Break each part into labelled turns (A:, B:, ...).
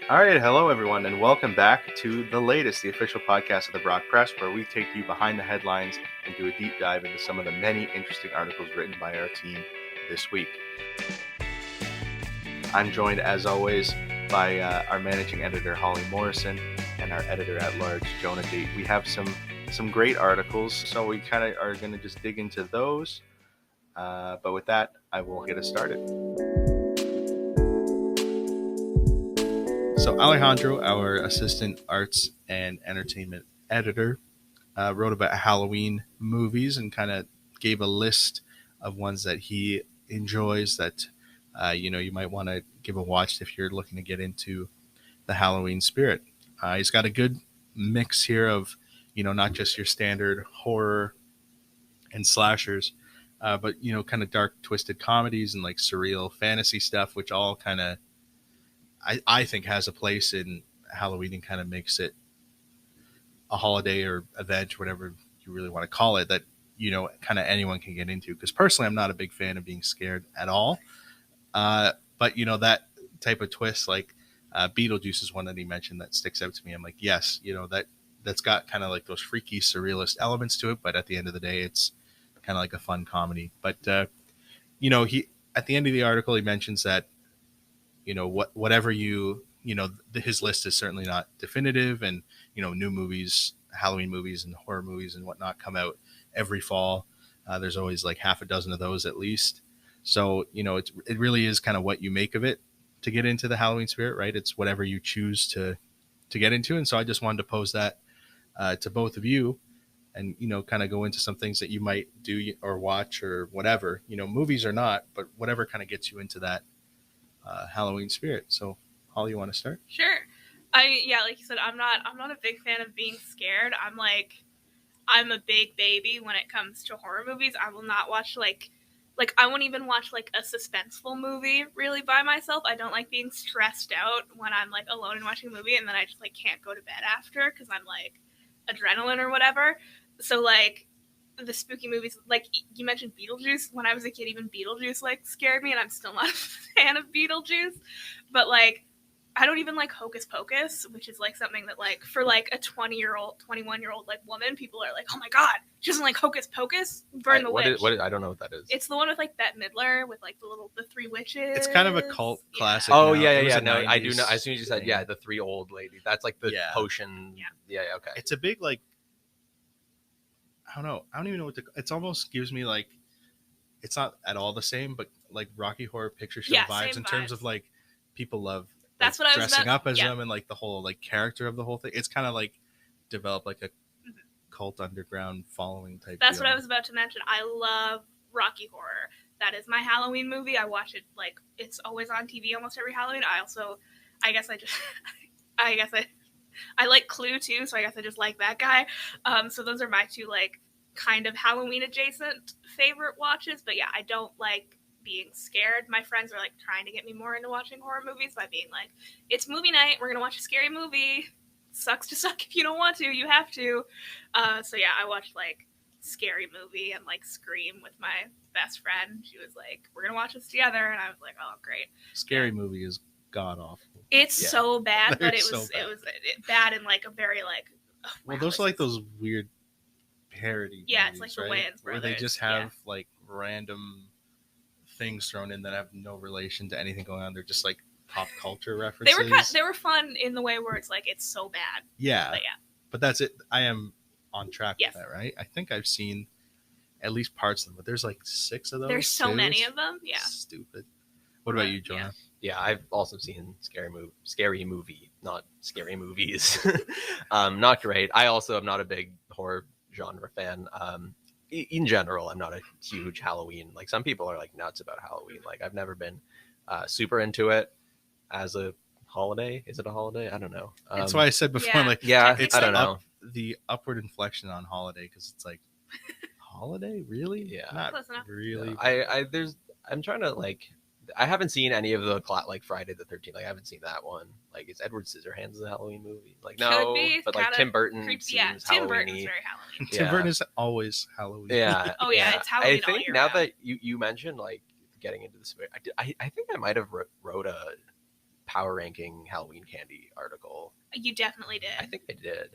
A: All right, hello everyone, and welcome back to The Latest, the official podcast of the Brock Press, where we take you behind the headlines and do a deep dive into some of the many interesting articles written by our team this week. I'm joined, as always, by our managing editor, Holly Morrison, and our editor-at-large, Jonah Dayton. We have some great articles, so we kind of are going to just dig into those. But with that, I will get us started. So Alejandro, our assistant arts and entertainment editor, wrote about Halloween movies and kind of gave a list of ones that he enjoys that you might want to give a watch if you're looking to get into the Halloween spirit. He's got a good mix here of not just your standard horror and slashers, but kind of dark, twisted comedies and like surreal fantasy stuff, which all kind of I think has a place in Halloween and kind of makes it a holiday or event, whatever you really want to call it, that kind of anyone can get into. Because personally, I'm not a big fan of being scared at all. But that type of twist, like Beetlejuice is one that he mentioned that sticks out to me. I'm like, yes, that's got kind of like those freaky surrealist elements to it, but at the end of the day, it's kind of like a fun comedy. But he at the end of the article, he mentions that whatever his list is certainly not definitive, and new movies, Halloween movies and horror movies and whatnot come out every fall. There's always like half a dozen of those at least. So it really is kind of what you make of it to get into the Halloween spirit, right? It's whatever you choose to get into. And so I just wanted to pose that to both of you, and kind of go into some things that you might do or watch or whatever, movies or not, but whatever kind of gets you into that Halloween spirit. So Holly, you want to start?
B: Sure. Like you said, I'm not a big fan of being scared. I'm a big baby when it comes to horror movies. I will not watch like I won't even watch like a suspenseful movie really by myself. I don't like being stressed out when I'm like alone and watching a movie and then I just like can't go to bed after because I'm like adrenaline or whatever. So like the spooky movies, like you mentioned Beetlejuice. When I was a kid, even Beetlejuice like scared me, and I'm still not a fan of Beetlejuice. But like, I don't even like Hocus Pocus, which is like something that like for like a 20-year-old, 21-year-old like woman, people are like, oh my god, she doesn't like Hocus Pocus. Burn the witch.
C: I don't know what that is.
B: It's the one with like Bette Midler with like the three witches.
A: It's kind of a cult classic.
C: Oh
A: now.
C: yeah. No, I do know. As soon as you said the three old ladies, that's like the potion. Yeah. Okay.
A: It's a big like. I don't know. I don't even know what to. It's almost gives me like, it's not at all the same, but like Rocky Horror Picture Show vibes in terms of like people love.
B: That's what I was
A: dressing up as them and like the whole like character of the whole thing. It's kind of like developed like a cult underground following type.
B: That's what I was about to mention. I love Rocky Horror. That is my Halloween movie. I watch it like it's always on TV almost every Halloween. I like Clue too, so I guess I just like that guy. So those are my two like kind of Halloween adjacent favorite watches. But yeah, I don't like being scared. My friends are like trying to get me more into watching horror movies by being like, it's movie night, we're gonna watch a scary movie. Sucks to suck if you don't want to, you have to. So yeah, I watched like Scary Movie and like Scream with my best friend. She was like, we're gonna watch this together, and I was like, oh great.
A: Scary Movie is god awful.
B: It's so bad, but it was bad in like a very like. Oh,
A: well, those are like those weird parody.
B: Yeah,
A: movies,
B: it's like
A: right?
B: the Wayans Brothers.
A: Where they just have like random things thrown in that have no relation to anything going on. They're just like pop culture references.
B: They were fun in the way where it's like it's so bad.
A: Yeah, but that's it. I am on track with that, right? I think I've seen at least parts of them, but there's like 6 of those.
B: There's so many of them. Yeah,
A: stupid. What about you, Jonah?
C: Yeah, I've also seen scary movie, not scary movies. Not great. I also am not a big horror genre fan. In general, I'm not a huge Halloween. Like some people are like nuts about Halloween. Like I've never been super into it as a holiday. Is it a holiday? I don't know.
A: That's why I said before.
C: I don't know.
A: The upward inflection on holiday, because it's like holiday, really?
C: Yeah,
A: not really.
C: No, I'm trying to like. I haven't seen any of the like Friday the 13th. Like I haven't seen that one. Like is Edward Scissorhands a Halloween movie? Like no, but like Tim Burton seems Halloween-y.
B: Tim Burton's very Halloween.
A: Tim Burton is always Halloween.
C: Yeah.
B: Oh yeah, it's Halloween.
C: I think now that you mentioned like getting into the spirit, I think I might have wrote a power ranking Halloween candy article.
B: You definitely did.
C: I think I did.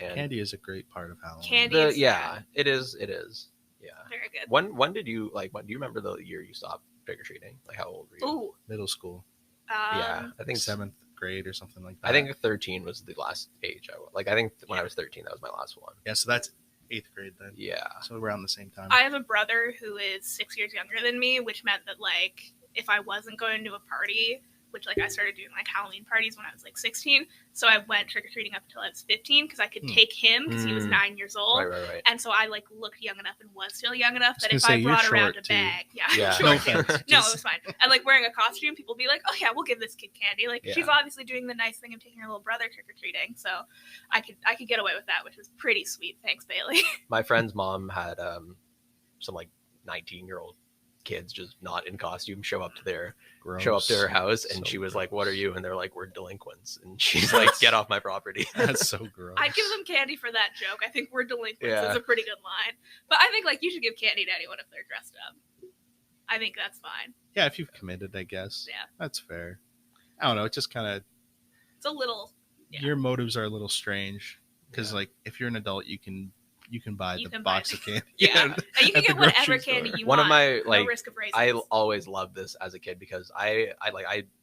C: And
A: Candy is a great part of Halloween.
B: Candy is
C: yeah, it is. Yeah.
B: very good.
C: When did you do you remember the year you stopped trick or treating? Like how old were you?
B: Ooh.
A: Middle school,
C: Yeah, I think
A: 7th grade or something like that.
C: I think 13 was the last age I think when I was 13 that was my last one.
A: Yeah, so that's 8th grade then.
C: Yeah.
A: So around the same time.
B: I have a brother who is 6 years younger than me, which meant that like if I wasn't going to a party, which like I started doing like Halloween parties when I was like 16, so I went trick-or-treating up until I was 15 because I could take him because he was 9 years old.
C: Right.
B: And so I like looked young enough and was still young enough that
A: I was
B: if
A: gonna
B: I
A: say,
B: brought
A: you're
B: around a
A: short, too.
B: bag,
C: Yeah.
B: short
A: No
B: kid.
A: offense.
B: No, it was fine. And like wearing a costume, people be like, "Oh yeah, we'll give this kid candy." Like
C: Yeah.
B: she's obviously doing the nice thing of taking her little brother trick or treating, so I could get away with that, which was pretty sweet. Thanks, Bailey.
C: My friend's mom had some like 19-year-old kids just not in costume show up to her house, and
A: So
C: she was
A: gross.
C: like, "What are you?" And they're like, "We're delinquents." And she's like, "Get off my property."
A: That's so gross.
B: I'd give them candy for that joke. I think we're delinquents
C: Yeah.
B: is a pretty good line. But I think like you should give candy to anyone if they're dressed up. I think that's fine.
A: Yeah, if you've committed, I guess.
B: Yeah.
A: That's fair. I don't know. It just kind of,
B: It's a little yeah.
A: your motives are a little strange because,
C: Yeah.
A: like, if you're an adult, you can buy
B: You
A: the
B: can buy
A: box
B: the-
A: of candy.
B: Yeah. And you can
A: at the
B: get whatever
A: grocery
B: candy
A: store.
B: you
C: One
B: want.
C: of my
B: no
C: like
B: risk of raisins.
C: I always loved this as a kid because I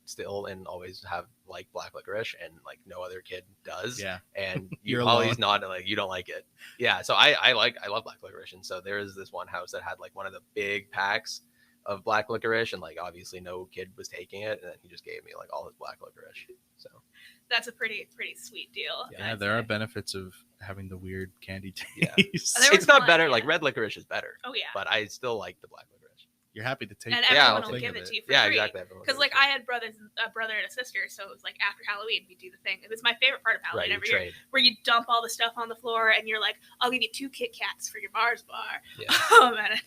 C: still and always have like black licorice, and like no other kid does.
A: Yeah.
C: And
A: You're
C: you always
A: alone.
C: nod like you don't like it. Yeah. So I love black licorice, and so there is this one house that had like one of the big packs of black licorice, and like obviously no kid was taking it, and then he just gave me like all his black licorice. So
B: That's a pretty sweet deal.
A: Yeah,
B: I'd
A: there are
B: say.
A: benefits of having the weird candy taste.
C: Yeah.
B: There
C: it's
B: was
C: not
B: one,
C: better.
B: yeah.
C: Like red licorice is better,
B: Oh yeah.
C: but I still like the black licorice.
A: You're happy to take
B: And
A: it.
C: Yeah,
B: everyone
C: I'll
B: will
A: think
B: give
A: of
B: it to you for
C: Yeah,
B: free.
C: exactly.
B: Because like I had a brother and a sister, so it was like after Halloween we do the thing. It was my favorite part of Halloween
C: right,
B: every
C: you
B: year,
C: trade.
B: where you dump all the stuff on the floor and you're like, "I'll give you 2 Kit Kats for your Mars bar."
C: Yeah.
B: And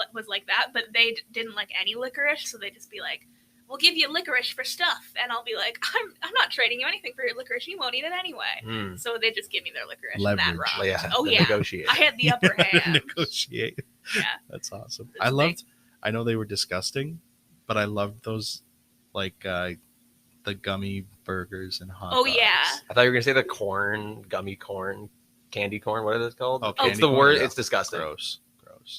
B: it was like that, but they didn't like any licorice, so they'd just be like, "We'll give you licorice for stuff," and I'll be like, "I'm not trading you anything for your licorice. You won't eat it anyway."
C: Mm.
B: So they just give me their licorice. And
A: Leverage.
B: that rocked.
C: Yeah.
B: Oh
C: the
B: yeah.
C: Negotiate.
B: I had the upper hand.
A: Negotiate.
B: Yeah.
A: That's awesome.
B: It's
A: I
B: big.
A: know they were disgusting, but I loved those, like, the gummy burgers and hot
B: Oh
A: dogs.
B: yeah.
C: I thought you were gonna say the gummy corn, candy corn. What is it called?
A: Oh,
C: It's
A: candy
C: the
A: corn?
C: word.
A: Yeah.
C: It's disgusting.
A: Gross.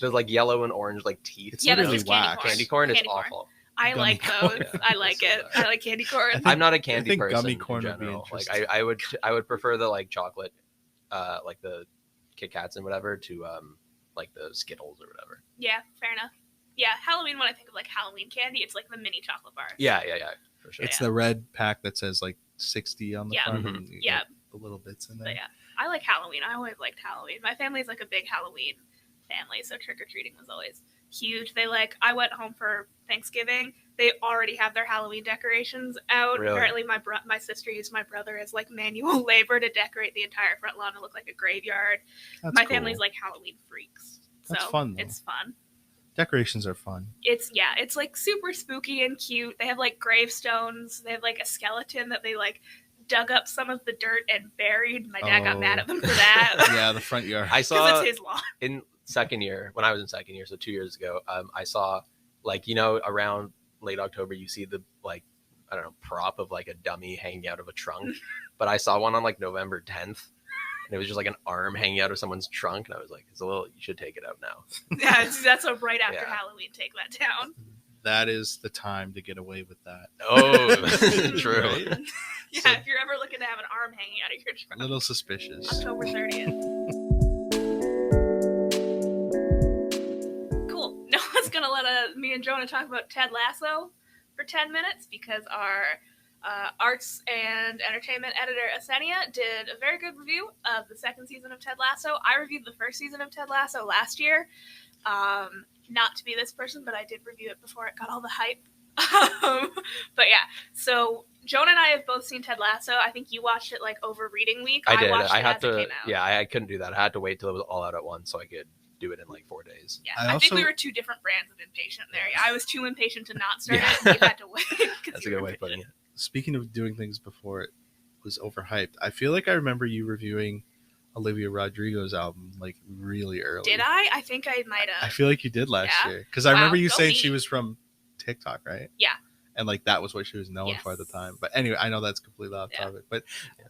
C: There's like yellow and orange like teeth.
A: It's
B: Yeah, that's
A: literally
B: just candy
A: wax.
B: corn.
C: Candy corn. It's
B: Candy corn.
C: awful.
B: I
A: Gummy
B: like
A: corn.
B: those. I like it. I like candy corn.
A: think-
C: I'm not a candy
A: think
C: person
A: gummy
C: in
A: corn would be
C: general. Like
A: interesting.
C: I would prefer the like chocolate, like the Kit Kats and whatever to like the Skittles or whatever.
B: Yeah, fair enough. Yeah, Halloween, when I think of like Halloween candy, it's like the mini chocolate bars.
C: Yeah, for sure.
A: It's
B: Yeah.
A: the red pack that says like 60 on the
B: Yeah.
A: front.
C: Mhm.
A: And you
B: Yeah.
A: get the little bits in there.
B: But yeah, I like Halloween. I always liked Halloween. My family's like a big Halloween family, so trick or treating was always huge. I went home for Thanksgiving. They already have their Halloween decorations out.
C: Really?
B: Apparently, my sister used my brother as like manual labor to decorate the entire front lawn to look like a graveyard.
A: That's
B: My
A: cool.
B: family's like Halloween freaks.
A: That's
B: So
A: fun, though.
B: it's fun.
A: Decorations are fun.
B: It's like super spooky and cute. They have like gravestones. They have like a skeleton that they like dug up some of the dirt and buried. My dad got mad at them for that.
A: Yeah, the front yard.
C: I
B: Because
C: saw
B: it's his lawn.
C: in second year when I was in second year, so 2 years ago. I saw like around late October you see the like I don't know prop of like a dummy hanging out of a trunk, but I saw one on like November 10th. And it was just like an arm hanging out of someone's trunk, and I was like, "It's a little. You should take it out now."
B: Yeah, that's a right after
C: Yeah.
B: Halloween. Take that down.
A: That is the time to get away with that.
C: Oh, true.
A: Right?
B: Yeah,
A: So-
B: if you're ever looking to have an arm hanging out of your
A: A
B: trunk.
A: little suspicious.
B: October 30th. Cool. Now it's gonna let me and Jonah talk about Ted Lasso for 10 minutes because our arts and entertainment editor Asenia did a very good review of the second season of Ted Lasso. I reviewed the first season of Ted Lasso last year. Not to be this person, but I did review it before it got all the hype. But yeah, so Jonah and I have both seen Ted Lasso. I think you watched it like over reading week.
C: I did.
B: Watched
C: I
B: it
C: had
B: as it
C: to.
B: came out.
C: Yeah, I couldn't do that. I had to wait till it was all out at once so I could do it in like 4 days.
B: Yeah,
A: I
B: I think we
A: also-
B: were two different brands of impatient there. I was too impatient to not start
C: Yeah.
B: it, and you had to wait. 'cause
C: That's a
B: you
C: good
B: were
C: way of putting it.
A: Speaking of doing things before it was overhyped, I feel like I remember you reviewing Olivia Rodrigo's album like really early.
B: Did I? I think I might
A: I
B: have.
A: feel like you did last
B: Yeah?
A: year because I
B: Wow,
A: remember you
B: go
A: saying
B: me.
A: she was from TikTok, right?
B: Yeah.
A: and like that was what she was known for at the
B: Yes.
A: time. But anyway, I know that's completely off
B: Yeah.
A: topic, but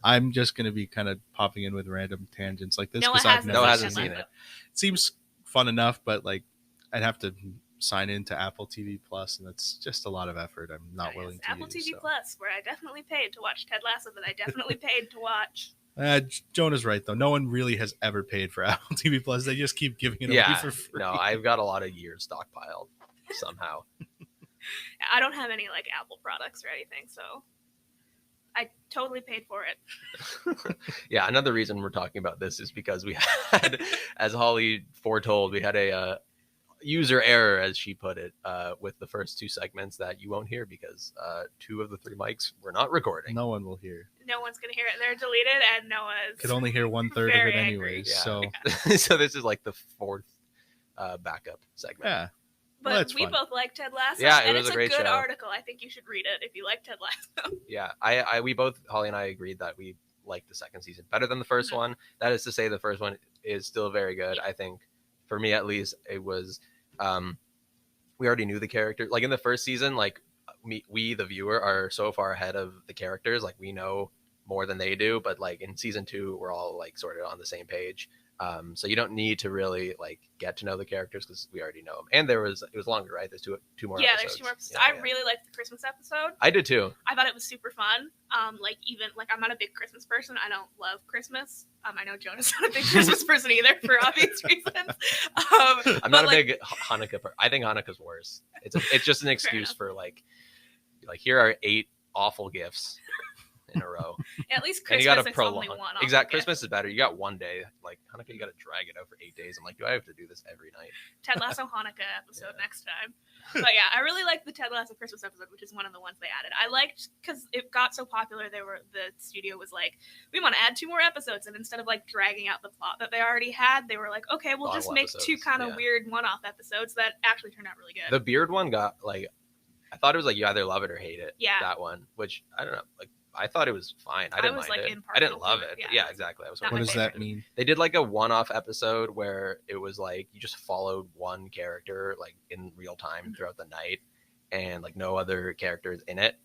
A: I'm just gonna be kind of popping in with random tangents like this
B: Noah
A: because I've
B: hasn't
A: never
C: hasn't
A: seen
C: seen
A: it.
C: it.
A: It seems fun enough, but like I'd have to sign into Apple TV Plus, and that's just a lot of effort. I'm not
B: Oh,
A: willing
B: yes.
A: to
B: Apple
A: use.
B: TV
A: So.
B: Plus, where I definitely paid to watch Ted Lasso, that I definitely paid to watch.
A: Jonah's right though. No one really has ever paid for Apple TV Plus. They just keep giving it away
C: Yeah,
A: for free.
C: no, I've got a lot of years stockpiled somehow.
B: I don't have any like Apple products or anything, so I totally paid for it.
C: Yeah, another reason we're talking about this is because we had, as Holly foretold, we had a user error, as she put it, with the first two segments that you won't hear because 2 of the 3 mics were not recording.
A: No one will hear.
B: No one's gonna hear it. They're deleted, and Noah's
A: Could only hear 1/3 of
B: Very
A: it
B: angry.
A: anyways.
C: Yeah.
A: So
C: So this is like the 4th backup segment.
A: yeah,
B: But
A: Well, that's
B: we
A: fun.
B: both like Ted Lasso.
C: Yeah, it
B: and
C: was
B: it's
C: a great
B: good
C: show.
B: article. I think you should read it if you like Ted Lasso.
C: Yeah, we both, Holly and I, agreed that we liked the second season better than the 1st
B: Mhm.
C: one. That is to say, the first one is still very good. I think, for me at least, it was. We already knew the character. Like in the first season, like we the viewer are so far ahead of the characters. Like we know more than they do. But like in season 2, we're all like sort of on the same page. So you don't need to really like get to know the characters because we already know them. And it was longer, right? There's two more
B: Yeah,
C: episodes.
B: there's 2 more episodes.
C: Yeah,
B: I
C: yeah.
B: really liked the Christmas episode.
C: I did too.
B: I thought it was super fun. Like even like I'm not a big Christmas person. I don't love Christmas. I know Jonah's not a big Christmas person either for obvious reasons.
C: I'm not a
B: like,
C: big Hanukkah person. I think Hanukkah's worse. It's just an excuse
B: enough.
C: for like here are 8 awful gifts in a row.
B: at least
C: And
B: Christmas
C: you got to
B: it's only
C: prolong.
B: one.
C: Exactly.
B: gift.
C: Christmas is better. You got one day. Like Hanukkah, you got to drag it out for 8 days. I'm like, do I have to do this every night?
B: Ted Lasso Hanukkah episode
C: Yeah.
B: next time. But yeah, I really liked the Ted Lasso Christmas episode, which is one of the ones they added. I liked because it got so popular. The studio was like, we want to add 2 more episodes, and instead of like dragging out the plot that they already had, they were like, okay, we'll just
C: Bottle
B: make 2
C: episodes,
B: kind of
C: yeah.
B: weird one-off episodes that actually turned out really good.
C: The beard one got like, I thought it was like you either love it or hate it.
B: Yeah.
C: That one, which I don't know. Like I thought it was fine. I didn't
B: was,
C: mind
B: like,
C: it. I
B: impartial
C: didn't love
B: to
C: it.
B: it.
C: But
B: Yeah.
C: yeah, exactly. I was
B: Not
A: what
B: my
A: does
B: favorite.
A: that mean?
C: They did like a one-off episode where it was like you just followed one character like in real time throughout the night, and like no other characters in it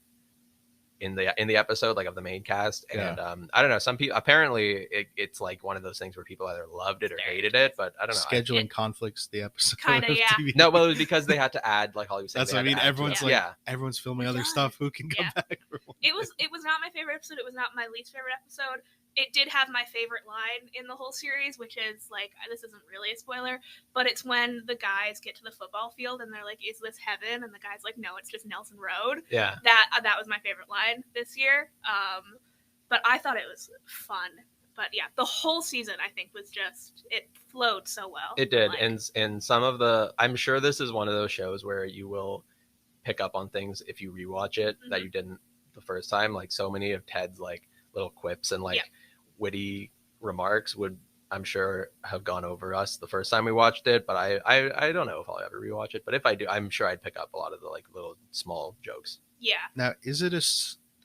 C: in the episode like of the main cast. And I don't know, some people apparently it's like one of those things where people either loved it or
B: Very
C: hated it, but I don't know.
A: Scheduling conflicts the episode.
B: Kinda,
A: of
B: yeah.
A: TV.
C: No, well, it was because they had to add, like Holly was saying.
A: That's
C: they
A: what I
C: had
A: mean.
C: to add to
A: Everyone's
C: it.
A: like,
C: yeah,
A: everyone's filming
B: Yeah.
A: other stuff. Who can come
B: Yeah.
A: back?
B: It was not my favorite episode. It was not my least favorite episode. It did have my favorite line in the whole series, which is like, this isn't really a spoiler, but it's when the guys get to the football field and they're like, "Is this heaven?" And the guy's like, "No, it's just Nelson Road."
C: yeah.
B: That was my favorite line this year. But I thought it was fun. But yeah, the whole season I think was just, it flowed so well.
C: It did,
B: Like,
C: and some of the, I'm sure this is one of those shows where you will pick up on things if you rewatch it that
B: Mhm.
C: you didn't the first time. Like so many of Ted's like little quips and like
B: Yeah.
C: witty remarks would, I'm sure, have gone over us the first time we watched it. But I don't know if I'll ever rewatch it. But if I do, I'm sure I'd pick up a lot of the like little small jokes.
B: yeah.
A: Now, is it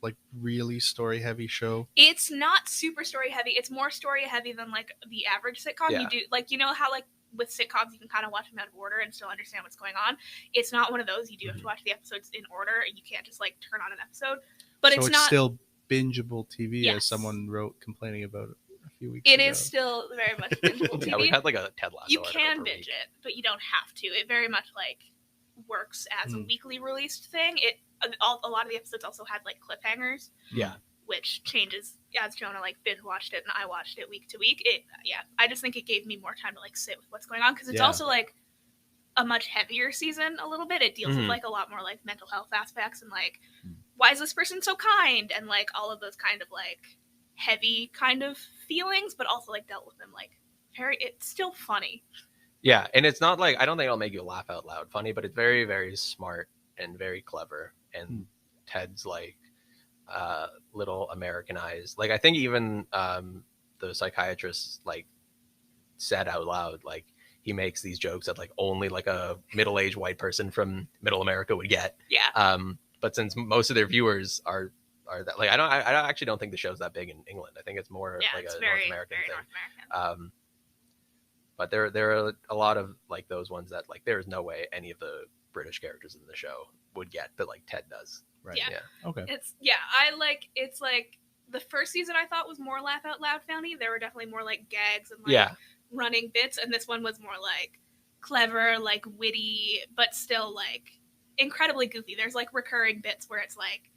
A: like really story heavy show?
B: It's not super story heavy. It's more story heavy than like the average sitcom.
C: Yeah.
B: You do like, you know how like with sitcoms you can kind of watch them out of order and still understand what's going on. It's not one of those. You do have to watch the episodes in order. You can't just like turn on an episode. But
A: so
B: it's
A: it's
B: not.
A: still bingeable TV,
B: Yes.
A: as someone wrote complaining about it a few weeks
B: It
A: ago.
B: is still very much bingeable
C: Yeah, we
B: TV.
C: had like a Ted Lasso.
B: You
C: article
B: can
C: per
B: binge
C: week.
B: it, but you don't have to. It very much like works as a
A: Hmm.
B: weekly released thing. A lot of the episodes also had like cliffhangers.
C: Yeah.
B: Which changes as Jonah like binge watched it and I watched it week to week. I just think it gave me more time to like sit with what's going on because it's
A: Yeah.
B: also like a much heavier season a little bit. It deals with
C: Mhm.
B: like a lot more like mental health aspects and like why is this person so kind and like all of those kind of like heavy kind of feelings, but also like dealt with them like it's still funny.
C: Yeah, and it's not like, I don't think it'll make you laugh out loud funny, but it's very, very smart and very clever. And Ted's like little Americanized. Like I think even the psychiatrist like said out loud, like he makes these jokes that like only like a middle-aged white person from Middle America would get.
B: Yeah.
C: But since most of their viewers are that, like I actually don't think the show's that big in England. I think it's more
B: Yeah,
C: like
B: it's
C: a
B: very,
C: North American
B: very
C: thing.
B: North American.
C: But there are a lot of like those ones that like there's no way any of the British characters in the show would get that like Ted does.
A: Right.
B: Yeah.
A: Okay.
B: It's like the first season I thought was more laugh out loud funny. There were definitely more like gags and like
C: Yeah.
B: running bits, and this one was more like clever, like witty, but still like incredibly goofy. There's like recurring bits where it's like,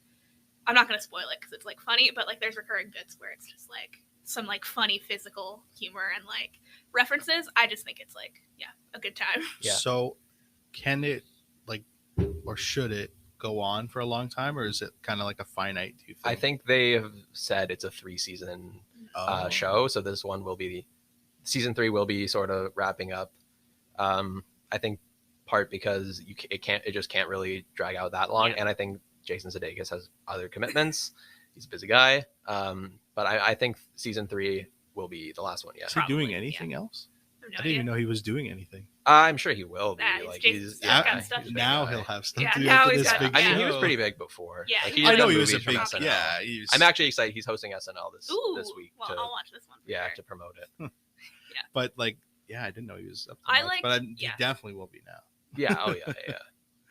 B: I'm not gonna spoil it because it's like funny, but like there's recurring bits where it's just like some like funny physical humor and like references. I just think it's like, yeah, a good time.
C: Yeah.
A: So can it like, or should it go on for a long time, or is it kind of like a finite, do you think?
C: I think they have said it's a 3-season show, so this one will be season 3 will be sort of wrapping up. I think part because it just can't really drag out that long, and I think Jason Sudeikis has other commitments. He's a busy guy, but I think season 3 will be the last one. Yeah.
A: Is he doing anything else?
B: No
A: I didn't even know he was doing anything.
C: I'm sure he will be.
B: Nah,
C: like
B: he's
A: Now,
B: stuff to do.
A: now he'll have stuff
B: Yeah,
A: to do
B: now
A: after
B: he's
A: this
B: got-
A: big
C: I mean,
A: show.
C: he was pretty big before.
B: Yeah,
C: Like,
B: he
C: he's
A: I know
C: done
A: he was a
C: movies from
A: big,
C: SNL.
A: yeah.
C: I'm actually excited. He's hosting SNL this week.
B: Well, I'll watch this one. For
C: Yeah,
B: sure.
C: to promote it.
A: But like, yeah, I didn't know he was up to
B: I
A: much,
B: like-
A: but he
B: yeah.
A: definitely will be now.
C: Yeah. Oh yeah. Yeah.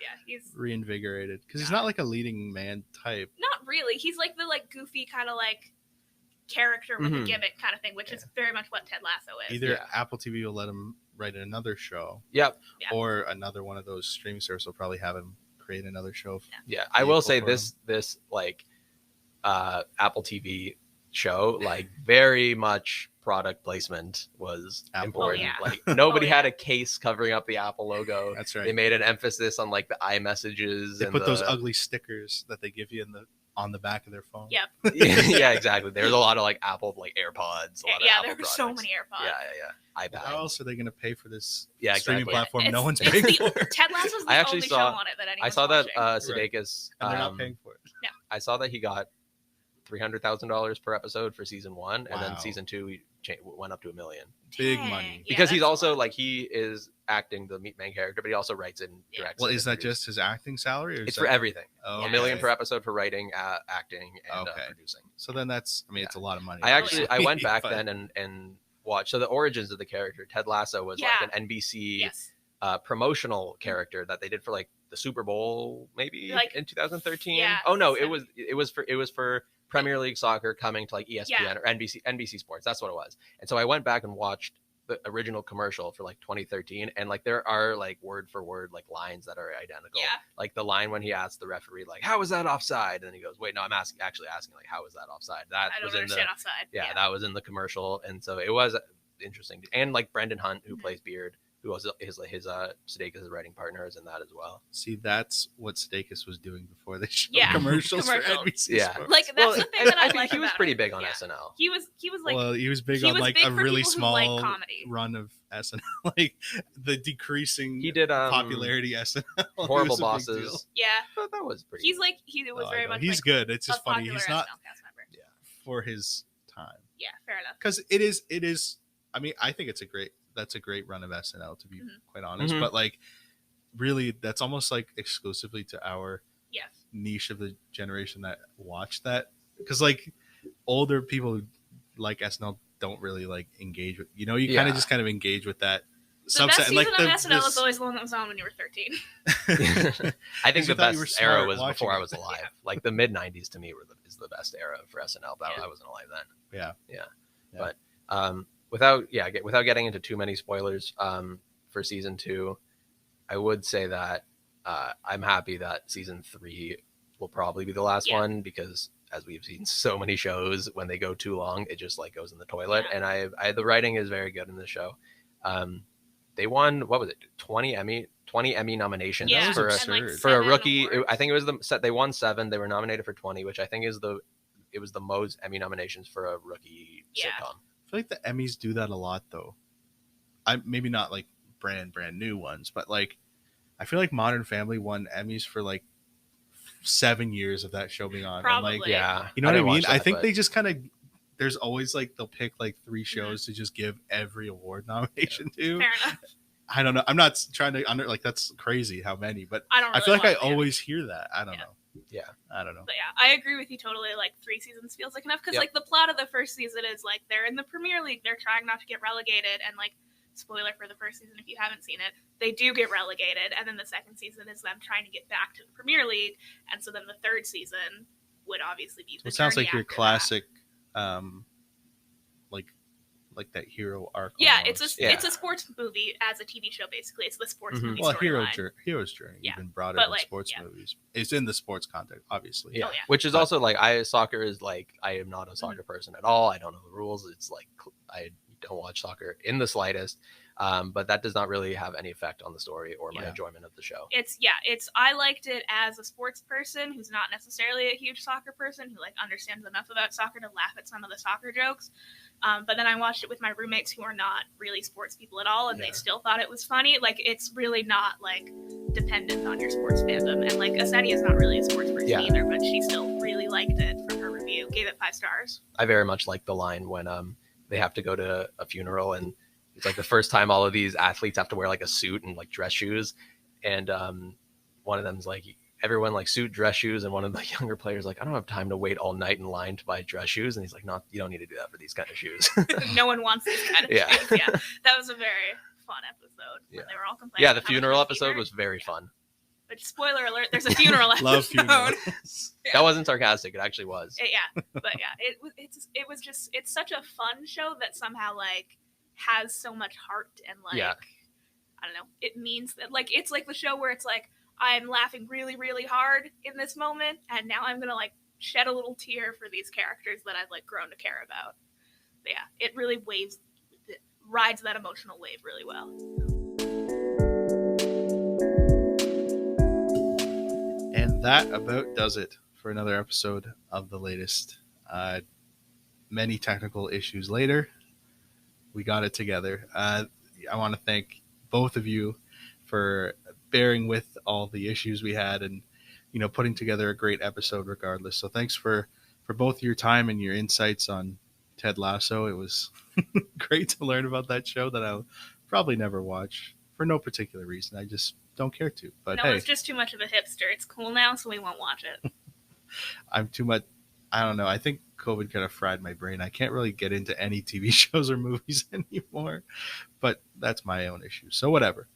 B: Yeah, he's
A: Reinvigorated because he's not like a leading man type.
B: not really. He's like the like goofy kind of like character with a
C: Mhm.
B: gimmick kind of thing, which is very much what Ted Lasso is.
A: Either
C: Yeah.
A: Apple TV will let him write another show,
C: Yep.
B: Yeah.
A: or another one of those streaming services will probably have him create another show.
C: Yeah. I will say
A: Vehicle for
C: this like Apple TV show, like very much product placement was
A: Apple.
C: important.
B: Oh, yeah.
C: Like nobody
B: Oh,
C: had
B: yeah.
C: a case covering up the Apple logo.
A: That's
C: They
A: right.
C: made an emphasis on like the iMessages.
A: They
C: and
A: put those
C: the-
A: ugly stickers that they give you on the back of their phone.
B: Yeah.
C: yeah, exactly. There's a lot of like Apple like AirPods. A lot of
B: Yeah,
C: Apple
B: there were
C: products.
B: so many AirPods.
C: Yeah. iPad.
A: How else are they going to pay for this
C: Yeah,
A: streaming
C: exactly.
A: platform no one's
B: It's
A: paying
B: the-
A: for?
B: Ted Lasso's the
C: I actually
B: only
C: saw-
B: show on it that
C: I
B: anyone's
C: saw that
B: watching.
C: Sudeikis.
A: And they're not paying for it.
C: I saw that he got $300,000 per episode for season 1, and
A: Wow.
C: then season 2 he went up to $1 million.
A: Big
B: Dang.
A: money.
B: Yeah,
C: Because he's
B: that's a
C: also
B: lot.
C: like he is acting the main character, but he also writes and
B: Yeah.
C: directs.
A: Well,
C: and
A: is that
C: produces.
A: just his acting salary? Or is
C: It's
A: that...
C: for everything.
A: Oh,
B: Yeah.
C: $1 million
A: okay.
C: per episode for writing, acting, and
A: Okay.
C: producing.
A: So then that's, I mean, it's a lot of money.
C: I actually I went back
A: but-
C: then and watched. So the origins of the character, Ted Lasso, was
B: Yeah.
C: like an NBC
B: Yes.
C: promotional character that they did for like the Super Bowl, maybe
B: Like,
C: in 2013.
B: yeah,
C: Oh no,
B: so-
C: it was for Premier League soccer coming to like ESPN
B: Yeah.
C: or NBC Sports. That's what it was. And so I went back and watched the original commercial for like 2013, and like there are like word for word like lines that are identical.
B: Yeah.
C: Like the line when he asked the referee like, "How was that offside?" And then he goes, "Wait, no, I'm actually asking like, how was that offside?" That
B: I
C: was
B: don't
C: in the
B: understand outside.
C: yeah, that was in the commercial, and so it was interesting. And like Brendan Hunt, who
B: Mhm.
C: plays Beard, who was his Sudeikis' writing partner, is in that as well.
A: See, that's what Sudeikis was doing before they showed
B: Yeah.
A: commercials for
B: Commercials.
A: NBC
C: Yeah.
A: Sports.
B: Like that's
C: Well,
B: the thing
C: and
B: that I
C: think
B: like
C: he was
B: about
C: pretty
B: it.
C: big on
B: Yeah.
C: SNL.
B: He was like
A: well, he was big
B: he
A: on
B: was
A: like
B: big
A: a
B: for
A: really
B: people who like
A: small
B: comedy.
A: run of SNL, like the decreasing
C: He did
A: popularity SNL. It
C: Horrible
A: was a big deal.
C: Bosses.
B: Yeah,
C: But that was pretty.
B: he was
A: Oh, I
B: very
A: know.
B: much
A: He's
B: like
A: good. It's
B: a
A: just funny.
B: popular
A: He's not
B: SNL cast member.
A: for his time
B: Yeah, fair enough.
A: because it is. I mean, I think that's a great run of SNL to be
B: Mhm.
A: quite honest.
C: Mhm.
A: But like, really, that's almost like exclusively to our
B: Yes.
A: niche of the generation that watched that, because like older people who like SNL don't really like engage with, you kind
C: Yeah.
A: of just kind of engage with that
B: The best
A: subset.
B: season
A: And like
B: of SNL is always the one that was on when you were 13.
C: I think
A: you
C: the
A: thought you were
C: best
A: smart
C: era was
A: watching
C: before I
A: it.
C: was alive. Like the mid '90s to me is the best era for SNL, but
B: Yeah.
C: I wasn't alive then.
A: Yeah.
C: But without getting into too many spoilers for season 2, I would say that I'm happy that season 3 will probably be the last
B: Yeah.
C: one, because as we've seen so many shows, when they go too long, it just like goes in the toilet.
B: Yeah.
C: And the writing is very good in this show. They won, what was it, 20 Emmy nominations
B: Yeah,
C: for
A: That was
B: and, like,
A: absurd.
C: for a
B: 7
C: rookie.
B: awards.
C: I think it was they won 7. They were nominated for 20, which I think it was the most Emmy nominations for a rookie
B: Yeah.
C: sitcom.
A: I feel like the Emmys do that a lot though. I maybe not like brand new ones, but like I feel like Modern Family won Emmys for like 7 years of that show being on. And,
B: Probably.
A: like,
C: Yeah,
A: you know what I
C: didn't
A: mean?
C: watch
A: I
C: that,
A: think
C: but-
A: they just kind of there's always like they'll pick like 3 shows to just give every award nomination to.
B: Fair enough.
A: I don't know. I'm not trying to like that's crazy how many, but
B: I don't.
A: I
B: Really
A: feel like I
B: want to.
A: always hear that. I don't
B: Yeah.
A: know.
C: Yeah.
A: I don't know.
B: But yeah, I agree with you totally. Like 3 seasons feels like enough because
C: Yep.
B: like the plot of the first season is like they're in the Premier League, they're trying not to get relegated, and like spoiler for the first season if you haven't seen it, they do get relegated, and then the second season is them trying to get back to the Premier League, and so then the third season would obviously be the
A: It sounds
B: journey
A: like your
B: after
A: classic, like that hero arc.
B: that. Yeah,
A: almost.
B: it's a sports movie as a TV show, basically. It's the sports
C: Mhm.
B: movie
A: Well,
B: storyline.
A: hero's journey,
B: Yeah,
A: even broader
B: but,
A: than
B: like,
A: sports
B: yeah.
A: movies. It's in the sports context, obviously.
C: Yeah.
B: Oh, yeah.
C: Which is
A: But-
C: also like soccer is like I am not a soccer person at all. I don't know the rules. It's like I don't watch soccer in the slightest. But that does not really have any effect on the story or my
A: Yeah.
C: enjoyment of the show.
B: I liked it as a sports person who's not necessarily a huge soccer person, who like understands enough about soccer to laugh at some of the soccer jokes. But then I watched it with my roommates who are not really sports people at all, and
A: Yeah.
B: they still thought it was funny. Like, it's really not like dependent on your sports fandom. And like Asenia is not really a sports person
C: Yeah.
B: either, but she still really liked it from her review. Gave it 5 stars.
C: I very much like the line when they have to go to a funeral and it's like the first time all of these athletes have to wear like a suit and like dress shoes, and one of them's like everyone like suit, dress shoes, and one of the younger players like I don't have time to wait all night in line to buy dress shoes, and he's like, no, you don't need to do that for these kind of shoes.
B: No one wants these kind of
C: Yeah.
B: shoes. Yeah, that was a very fun episode. When
C: Yeah.
B: they were all complaining.
C: Yeah, the
B: about how much
C: funeral
B: they
C: episode
B: fevered.
C: was very
B: Yeah.
C: fun.
B: But spoiler alert: there's a funeral episode.
A: Love funerals.
B: Yeah.
C: That wasn't sarcastic. It actually was.
B: Yeah, but yeah, it's such a fun show that somehow like has so much heart and like
C: Yeah.
B: I don't know, it means that like it's like the show where it's like I'm laughing really really hard in this moment, and now I'm gonna like shed a little tear for these characters that I've like grown to care about. But yeah, it really rides that emotional wave really well.
A: And that about does it for another episode of The Latest. Many technical issues later, we got it together. I want to thank both of you for bearing with all the issues we had and, putting together a great episode regardless. So thanks for both your time and your insights on Ted Lasso. It was great to learn about that show that I'll probably never watch for no particular reason. I just don't care to. But
B: No,
A: hey,
B: it's just too much of a hipster. It's cool now, so we won't watch it.
A: I'm too much. I don't know. I think COVID kind of fried my brain. I can't really get into any TV shows or movies anymore, but that's my own issue. So whatever.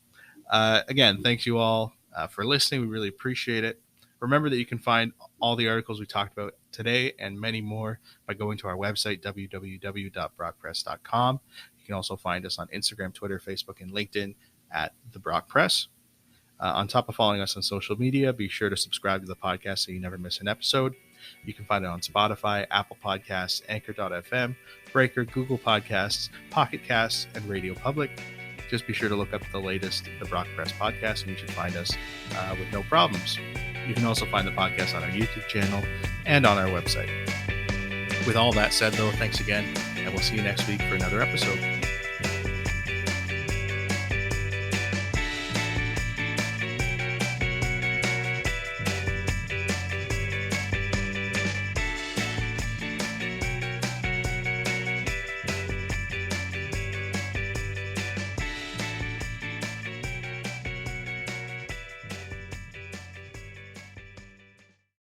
A: Again, thanks you all for listening. We really appreciate it. Remember that you can find all the articles we talked about today and many more by going to our website, www.brockpress.com. You can also find us on Instagram, Twitter, Facebook, and LinkedIn at The Brock Press. On top of following us on social media, be sure to subscribe to the podcast so you never miss an episode. You can find it on Spotify, Apple Podcasts, Anchor.fm, Breaker, Google Podcasts, Pocket Casts, and Radio Public. Just be sure to look up The Latest, The Brock Press Podcast, and you should find us with no problems. You can also find the podcast on our YouTube channel and on our website. With all that said, though, thanks again, and we'll see you next week for another episode.